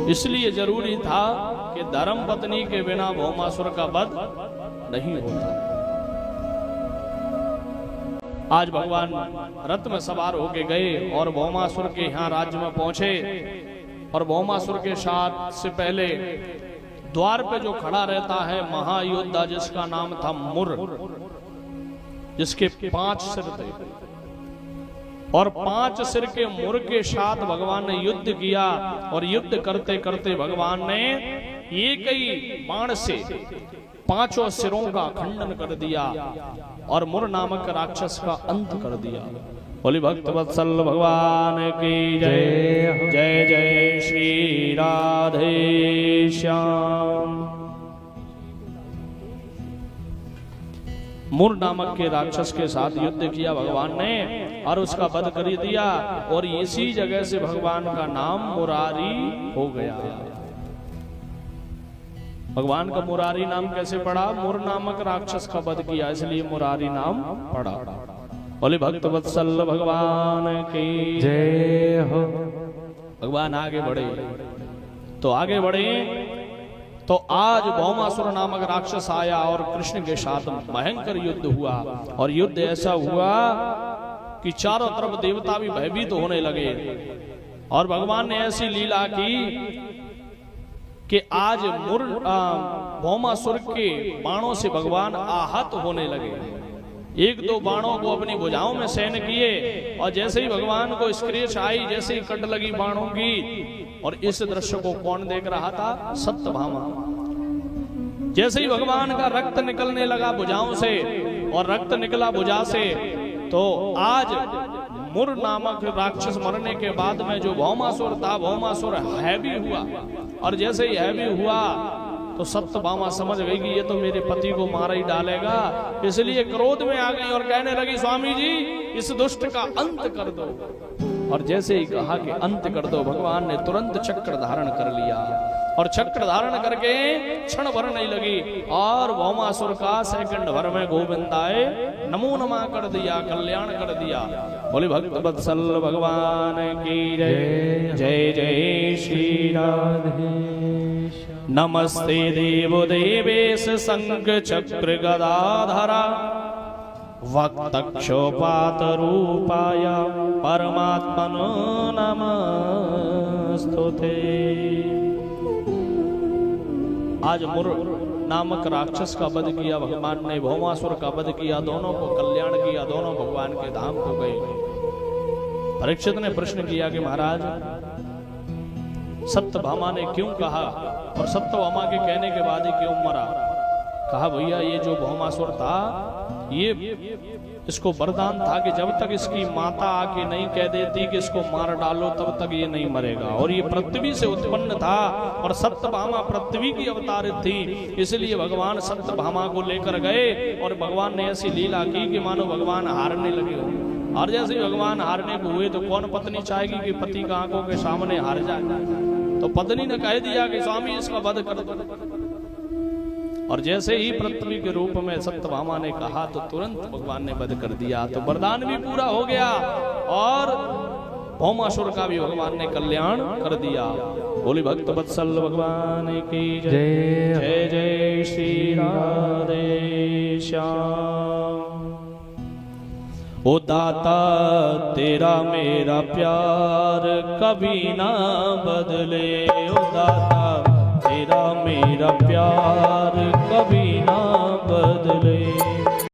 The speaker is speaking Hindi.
इसलिए जरूरी था कि धर्म पत्नी के बिना भौमासुर का वध नहीं होता। आज भगवान रथ में सवार होके गए और भौमासुर के यहाँ राज्य में पहुंचे और भौमासुर के साथ से पहले द्वार पे जो खड़ा रहता है महायोद्धा जिसका नाम था मुर, जिसके 5 सिर थे और 5 सिर के मुर के साथ भगवान ने युद्ध किया और युद्ध करते करते भगवान ने एक ही बाण से 5 सिरों का खंडन कर दिया और मुर नामक राक्षस का अंत कर दिया। बोली भक्त वत्सल भगवान की जय। जय जय श्री राधे श्याम। मुर नामक के राक्षस के साथ युद्ध किया भगवान ने और उसका वध कर दिया और इसी जगह से भगवान का नाम मुरारी हो गया। भगवान का मुरारी नाम कैसे पड़ा? मुर नामक राक्षस का वध किया इसलिए मुरारी नाम पड़ा। बोले भक्त वत्सल भगवान की जय हो। भगवान आगे बढ़े तो आगे बढ़े तो आज भौमासुर नामक राक्षस आया और कृष्ण के साथ भयंकर युद्ध हुआ और युद्ध ऐसा हुआ कि चारों तरफ देवता भी भयभीत होने लगे और भगवान ने ऐसी लीला की कि आज भौमासुर के बाणों से भगवान आहत होने लगे। 1-2 बाणों को अपनी भुजाओं में सहन किए और जैसे ही भगवान को स्क्रेच आई, जैसे ही कट लगी बाणों की, और इस दृश्य को कौन देख रहा था? सत्यभामा। जैसे ही भगवान का रक्त निकलने लगा भुजाओं से और रक्त निकला भुजा से, तो आज मुर नामक राक्षस मरने के बाद में जो भौमासुर था, भौमासुर हैवी हुआ और जैसे ही हैवी हुआ तो सत्यभामा समझ गई कि ये तो मेरे पति को मार ही डालेगा, इसलिए क्रोध में आ गई और कहने लगी, स्वामी जी इस दुष्ट का अंत कर दो। और जैसे ही कहा कि अंत कर दो, भगवान ने तुरंत चक्र धारण कर लिया और चक्र धारण करके क्षण भर नहीं लगी और भौमासुर का सेकंड भर में गोविंदाए नमो नमः कर दिया, कल्याण कर दिया। बोले भक्त वत्सल भगवान की जय। जय जय श्री राधे। नमस्ते देव देवेश शंख चक्र गदाधरा वक्तक्षोपात रूपाय परमात्मनो नमस्तुते। आज मुर नामक राक्षस का वध किया भगवान ने, भौमासुर का वध किया, दोनों को कल्याण किया, दोनों भगवान के धाम को गए। परीक्षित ने प्रश्न किया कि महाराज सत्यभामा ने क्यों कहा और सत्यभामा के कहने के बाद ही क्यों मरा? कहा भैया ये जो भौमासुर था ये इसको वरदान था कि जब तक इसकी माता आके नहीं कह देती कि इसको मार डालो तब तक ये नहीं मरेगा, और ये पृथ्वी से उत्पन्न था और सत्यभामा पृथ्वी की अवतारित थी, इसलिए भगवान सत्यभामा को लेकर गए और भगवान ने ऐसी लीला की कि मानो भगवान हारने लगे हो। और जैसे भगवान हारने को हुए तो कौन पत्नी चाहेगी कि पति का आंखों के सामने हार जाए? तो पत्नी ने कह दिया कि स्वामी इसका वध कर दो। और जैसे ही पृथ्वी के रूप में सत्यभामा ने कहा तो तुरंत भगवान ने वध कर दिया, तो वरदान भी पूरा हो गया और भौमासुर का भी भगवान ने कल्याण कर दिया। बोली भक्त वत्सल भगवान की जय। जय जय श्री राधे श्याम। ओ दाता तेरा मेरा प्यार कभी ना बदले, ओ दाता तेरा मेरा प्यार कभी ना बदले।